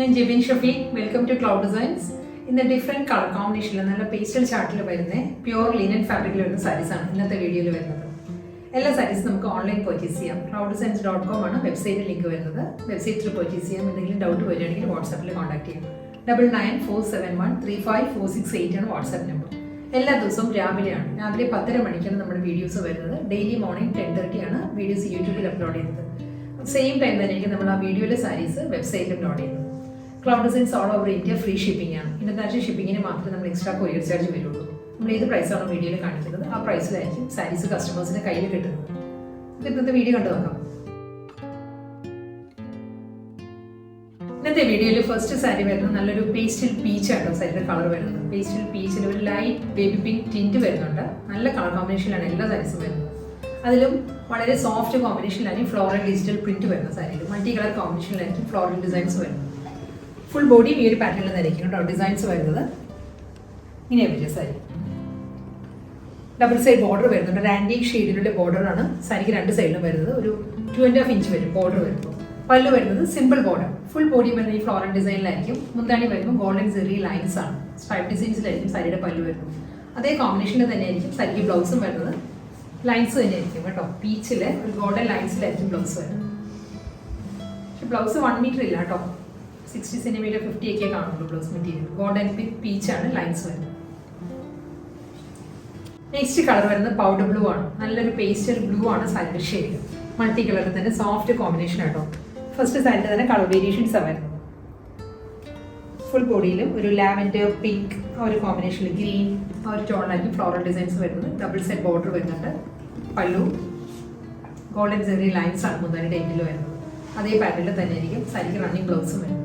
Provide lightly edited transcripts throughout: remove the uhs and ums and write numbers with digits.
ഞാൻ Jebin Shafeeq. Welcome to cloud designs. ഇന്ന് different colour കോമ്പിനേഷനിൽ നല്ല പേസ്റ്റൽ ചാർട്ടിൽ വരുന്ന പ്യുവർ ലിനൻ ഫാബ്രിക്കിൽ വരുന്ന സാരീസാണ് ഇന്നത്തെ വീഡിയോയിൽ വരുന്നത്. എല്ലാ സാരീസും നമുക്ക് ഓൺലൈൻ പർച്ചേസ് ചെയ്യാം. clouddesigns.com ആണ് വെബ്സൈറ്റിൽ ലിങ്ക് വരുന്നത്. വെബ്സൈറ്റിൽ പർച്ചേസ് ചെയ്യാം. എന്തെങ്കിലും ഡൗട്ട് വരികയാണെങ്കിൽ വാട്സാപ്പിൽ കോൺടാക്ട് ചെയ്യാം. 9947135468 ആണ് വാട്സാപ്പ് നമ്പർ. എല്ലാ ദിവസവും രാവിലെ 10:30 മണിക്കാണ് നമ്മുടെ വീഡിയോസ് വരുന്നത്. ഡെയിലി മോർണിംഗ് 10:30 ആണ് വീഡിയോസ് യൂട്യൂബിൽ അപ്ലോഡ് ചെയ്യുന്നത്. സെയിം ടൈം തന്നെയായിരിക്കും നമ്മൾ ആ വീഡിയോയിലെ സാരീസ് വെബ്സൈറ്റിലും അപ്ലോഡ് ചെയ്യുന്നത്. Cloud designs all over India free shipping ആണ്. ഇന്റർനാഷണൽ ഷിപ്പിങ്ങിന് മാത്രമേ നമ്മൾ എക്സ്ട്രാ കൊറിയർ ചാർജ് വരുള്ളൂ. നമ്മൾ ഏത് പ്രൈസാണോ വീഡിയോയിൽ കാണിക്കുന്നത് ആ പ്രൈസിലായിരിക്കും സാരീസ് കസ്റ്റമേഴ്സിന്റെ കയ്യിൽ കിട്ടുന്നത്. ഇന്നത്തെ വീഡിയോ കണ്ടു നോക്കാം. ഇന്നത്തെ വീഡിയോയിൽ ഫസ്റ്റ് സാരി വരുന്നത് നല്ലൊരു പേസ്റ്റൽ പീച്ച് ആട്ടോ സാരിയുടെ കളർ വരുന്നത്. പേസ്റ്റൽ പീച്ചിൽ ഒരു ലൈറ്റ് ബേബി പിങ്ക് ടിന്റ് വരുന്നുണ്ട്. നല്ല കളർ കോമ്പിനേഷനിലാണ് എല്ലാ സാരീസും വരുന്നത്. അതിലും വളരെ സോഫ്റ്റ് കോമ്പിനേഷനിലായിരിക്കും ഫ്ലോറൽ ഡിജിറ്റൽ പ്രിന്റ് വരുന്ന സാരിയിൽ. മൾട്ടി കളർ കോമ്പിനേഷനിലായിരിക്കും ഫ്ലോറൽ ഡിസൈൻസ് വരുന്നത്. ഫുൾ ബോഡി ഈ ഒരു പാറ്റേണിൽ നിന്നായിരിക്കും കേട്ടോ ഡിസൈൻസ് വരുന്നത്. ഇങ്ങനെ പറ്റിയ സാരി ഡബിൾ സൈഡ് ബോർഡർ വരുന്നുണ്ട്. ഒരു ആൻറ്റീക് ഷെയ്ഡിലുള്ള ബോർഡറാണ് സാരിക്ക് രണ്ട് സൈഡിലും വരുന്നത്. ഒരു 2.5 ഇഞ്ച് വരും ബോർഡർ വരുമ്പോൾ. പല്ല് വരുന്നത് സിമ്പിൾ ബോർഡർ. ഫുൾ ബോഡി വരുന്നത് ഈ ഫ്ലോറൽ ഡിസൈനിലായിരിക്കും. മുന്താണി വരുമ്പോൾ ഗോൾഡൻ സെറി ലൈൻസ് ആണ്. സ്ട്രൈപ്പ് ഡിസൈൻസിലായിരിക്കും സാരിയുടെ പല്ല് വരുന്നത്. അതേ കോമ്പിനേഷനിൽ തന്നെയായിരിക്കും സാരിക്ക് ബ്ലൗസും വരുന്നത്. ലൈൻസ് തന്നെയായിരിക്കും കേട്ടോ. പീച്ചിൽ ഒരു ഗോൾഡൻ ലൈൻസിലായിരിക്കും ബ്ലൗസ് വരുന്നത്. പക്ഷെ ബ്ലൗസ് 1 മീറ്റർ ഇല്ല കേട്ടോ. 60 സെന്റിമീറ്റർ 50 ഒക്കെ കാണുള്ളൂ ബ്ലൗസ് മെറ്റീരിയൽ. ഗോൾഡൻ പീച്ചാണ് ലൈൻസ് വരുന്നത്. നെക്സ്റ്റ് കളർ വരുന്നത് പൗഡർ ബ്ലൂ ആണ്. നല്ലൊരു പേസ്റ്റൽ ബ്ലൂ ആണ് സാരിയുടെ ഷെയ്ഡ്. മൾട്ടി കളറിൽ തന്നെ സോഫ്റ്റ് കോമ്പിനേഷൻ ആട്ടോ. ഫസ്റ്റ് സാരിയുടെ തന്നെ കളർ വേരിയേഷൻസ് ആണ് വരുന്നത്. ഫുൾ ബോഡിയിലും ഒരു ലാവൻഡർ പിങ്ക് ആ ഒരു കോമ്പിനേഷനിൽ ഗ്രീൻ ആ ഒരു ടോണിലായിരിക്കും ഫ്ലോറൽ ഡിസൈൻസ് വരുന്നത്. ഡബിൾ സെറ്റ് ബോർഡർ വരുന്നുണ്ട്. പല്ലു ഗോൾഡൻ സെറി ലൈൻസ് ആണ് മുന്താനിയുടെ എൻഡിൽ വരുന്നത്. അതേ പാറ്റേണിൽ തന്നെയായിരിക്കും സാരിക്ക് റണ്ണിങ് ബ്ലൗസും വരുന്നത്.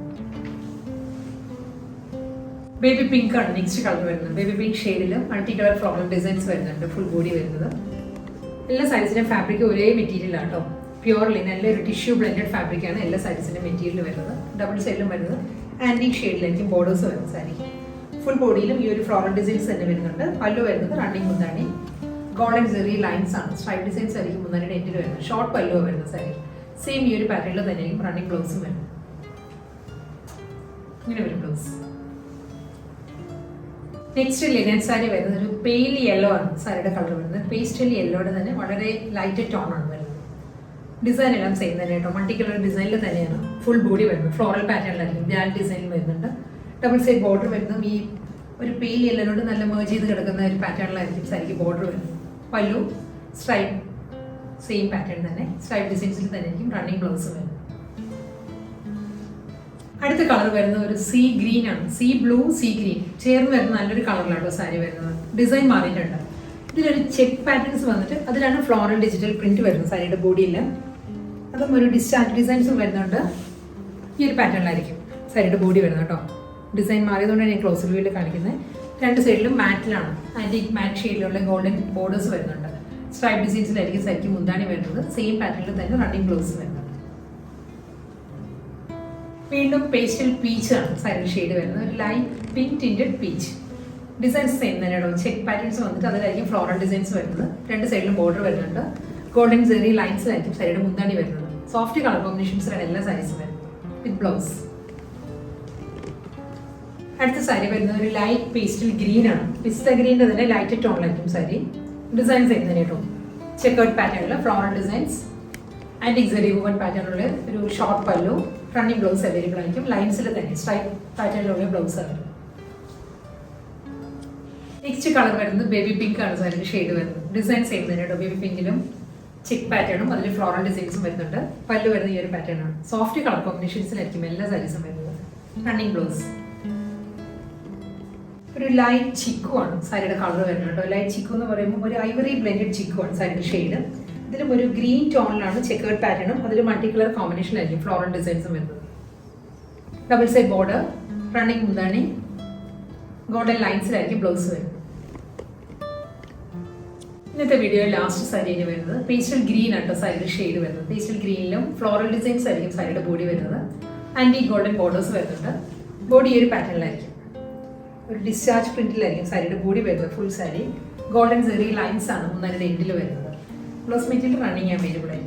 ബേബി പിങ്ക് ആണ് നെക്സ്റ്റ് കളർ വരുന്നത്. ബേബി പിങ്ക് ഷെയ്ഡിൽ മൾട്ടി കളർ ഫ്ലോറൽ ഡിസൈൻസ് വരുന്നുണ്ട്. ഫുൾ ബോഡി വരുന്നത്. എല്ലാ സാരീസിന്റെ ഫാബ്രിക് ഒരേ മെറ്റീരിയൽ ആട്ടോ. പ്യുവർ ലിനൻ ഒരു ടിഷ്യൂ ബ്ലെൻഡഡ് ഫാബ്രിക് ആണ് എല്ലാ സാരീസിന്റെ മെറ്റീരിയൽ വരുന്നത്. ഡബിൾ സൈഡിലും വരുന്നത് ആന്റിക് ഷെയ്ഡിലായിരിക്കും ബോർഡേഴ്സ് വരുന്നത് സാരി. ഫുൾ ബോഡിയിലും ഈ ഒരു ഫ്ലോറൽ ഡിസൈൻസ് തന്നെ വരുന്നുണ്ട്. പല്ലു വരുന്നത് റണ്ണിങ് മുന്താണി ഗോൾഡൻ സെറി ലൈൻസ് ആണ്. സ്ട്രൈപ്പ് ഡിസൈൻസ് ആയിരിക്കും മുന്താണിയുടെ എൻഡിൽ വരുന്നത്. ഷോർട്ട് പല്ലു വരുന്നത് സാരി. സെയിം ഈ ഒരു പാറ്റേണിൽ തന്നെയായിരിക്കും റണ്ണിങ് ബ്ലൗസും വരുന്നത്. ഇങ്ങനെ വരും ബ്ലൗസ്. നെക്സ്റ്റ് ലിനൻ സാരി വരുന്നത് ഒരു പെയിൽ യെല്ലോ ആണ് സാരിയുടെ കളർ വരുന്നത്. പേസ്റ്റൽ യെല്ലോയുടെ തന്നെ വളരെ ലൈറ്റ് ടോൺ ആണ് വരുന്നത്. ഡിസൈൻ എല്ലാം സെയിം തന്നെ കേട്ടോ. മൾട്ടി കളർ ഡിസൈനിൽ തന്നെയാണ് ഫുൾ ബോഡി വരുന്നത്. ഫ്ലോറൽ പാറ്റേണിലായിരിക്കും ഗ്രാൻഡ് ഡിസൈനിൽ വരുന്നുണ്ട്. ഡബിൾ സൈഡ് ബോർഡർ വരുന്നതും ഈ ഒരു പെയിൽ യെല്ലോട് നല്ല മേർജ് ചെയ്ത് കിടക്കുന്ന ഒരു പാറ്റേണിലായിരിക്കും സാരിക്ക് ബോർഡർ വരുന്നത്. പല്ലു സ്ട്രൈപ്പ് സെയിം പാറ്റേൺ തന്നെ. സ്ട്രൈപ്പ് ഡിസൈൻസിൽ തന്നെ ആയിരിക്കും റണ്ണിങ് ബ്ലൗസ് വരുന്നത്. അടുത്ത കളർ വരുന്നത് ഒരു സീ ഗ്രീൻ ആണ്. സീ ബ്ലൂ സീ ഗ്രീൻ ചേർന്ന് വരുന്ന നല്ലൊരു കളറിലാണ് സാരി വരുന്നത്. ഡിസൈൻ മാറിയിട്ടുണ്ട്. ഇതിലൊരു ചെക്ക് പാറ്റേൺസ് വന്നിട്ട് അതിലാണ് ഫ്ലോറൽ ഡിജിറ്റൽ പ്രിന്റ് വരുന്നത് സാരിയുടെ ബോഡിയിൽ. അതും ഒരു ഡിസ്ചാർജ് ഡിസൈൻസും വരുന്നുണ്ട്. ഈ ഒരു പാറ്റേണിലായിരിക്കും സാരിയുടെ ബോഡി വരുന്നത് കേട്ടോ. ഡിസൈൻ മാറിയതുകൊണ്ടാണ് ഞാൻ ക്ലോസ് വ്യൂവിൽ കാണിക്കുന്നത്. രണ്ട് സൈഡിലും മാറ്റിലാണ് ആൻറ്റിക് മാറ്റ് ഷെയ്ഡിലുള്ള ഗോൾഡൻ ബോർഡേഴ്സ് വരുന്നുണ്ട്. സ്ട്രൈപ്പ് ഡിസൈൻസിലായിരിക്കും സാരിക്ക് മുന്താണി വരുന്നത്. സെയിം പാറ്റേണിൽ തന്നെ റണ്ണിങ് ബ്ലൗസ് വരുന്നത്. വീണ്ടും പേസ്റ്റൽ പീച്ച് ആണ് സാരിയുടെ ഷെയ്ഡ് വരുന്നത്. ഒരു light pink tinted peach. Designs same തന്നെയാണോ. ചെക്ക് പാറ്റേൺസ് വന്നിട്ട് അതിലായിരിക്കും ഫ്ലോറൽ ഡിസൈൻസ് വരുന്നത്. രണ്ട് സൈഡിലും ബോർഡർ വരുന്നുണ്ട്. ഗോൾഡൻ സെറി ലൈൻസിലായിരിക്കും സാരിയുടെ മുന്താണി വരുന്നത്. സോഫ്റ്റ് കളർ കോമ്പിനേഷൻസിലാണ് എല്ലാ സാരീസും വരുന്നത് വിത്ത് ബ്ലൗസ്. അടുത്ത സാരി വരുന്നത് ഒരു ലൈറ്റ് പേസ്റ്റൽ ഗ്രീൻ ആണ്. പിസ്ത ഗ്രീൻ്റെ തന്നെ ലൈറ്റ് ടോണിലായിരിക്കും സാരി. ഡിസൈൻ സെയിം തന്നെ കേട്ടോ. ചെക്കേർഡ് പാറ്റേണിൽ ഫ്ലോറൽ ഡിസൈൻസ് ആൻറ്റിക് സെറി വുവൻ പാറ്റേണിലുള്ള ഒരു ഷോർട്ട് പല്ലു റണ്ണിങ് ബ്ലൗസ് അവൈലബിൾ ആയിരിക്കും. ലൈൻസിൽ തന്നെ സ്ട്രൈപ്പ് പാറ്റേണിലുള്ള ബ്ലൗസ് ആണ്. നെക്സ്റ്റ് കളർ വരുന്നത് ബേബി പിങ്ക് ആണ് സാരിയുടെ ഷെയ്ഡ് വരുന്നത്. ഡിസൈൻ സെയിം തന്നെ കേട്ടോ. ബേബി പിങ്കിലും ചെക്ക് പാറ്റേണും അതിൽ ഫ്ലോറൽ ഡിസൈൻസും വരുന്നുണ്ട്. പല്ലു വരുന്ന ഈ ഒരു പാറ്റേൺ ആണ്. സോഫ്റ്റ് കളർ കോമ്പിനേഷൻസിലായിരിക്കും എല്ലാ സാരീസും വരുന്നത്. Running blouse. ഒരു ലൈറ്റ് ചിക്കു ആണ് സാരിയുടെ കളർ വരുന്നത് കേട്ടോ. ലൈറ്റ് ചിക്കു എന്ന് പറയുമ്പോൾ ഒരു ഐവറി ബ്ലെൻഡഡ് ചിക്കു ആണ് സാരിയുടെ ഷെയ്ഡ്. ഇതിലും ഒരു ഗ്രീൻ ടോണിലാണ് ചെക്കേർഡ് പാറ്റേണും അതിൽ മൾട്ടി കളർ കോമ്പിനേഷനായിരിക്കും ഫ്ലോറൽ ഡിസൈൻസും വരുന്നത്. ഡബിൾ സൈഡ് ബോർഡർ റണ്ണിങ് മുന്താണി ഗോൾഡൻ ലൈൻസിലായിരിക്കും ബ്ലൗസ് വരുന്നത്. ഇന്നത്തെ വീഡിയോയിൽ ലാസ്റ്റ് സാരി വരുന്നത് പേസ്റ്റൽ ഗ്രീൻ ആട്ടോ സാരിയുടെ ഷെയ്ഡ് വരുന്നത്. പേസ്റ്റൽ ഗ്രീനിലും ഫ്ലോറൽ ഡിസൈൻസ് ആയിരിക്കും സാരിയുടെ ബോഡി വരുന്നത്. ആൻറ്റിക് ഗോൾഡൻ ബോർഡേഴ്സ് വരുന്നുണ്ട്. ബോഡി ഈ ഒരു പാറ്റേണിലായിരിക്കും. ഒരു ഡിസ്ചാർജ് പ്രിന്റിലായിരിക്കും സാരിയുടെ ബോഡി വരുന്നത്. ഫുൾ സാരി ഗോൾഡൻ സെറി ലൈൻസ് ആണ് മുന്താനിയുടെ എൻഡിൽ വരുന്നത്. ബ്ലൗസ് മെറ്റീരിയൽ റണ്ണിങ് അവൈലബിൾ ആയിരിക്കും.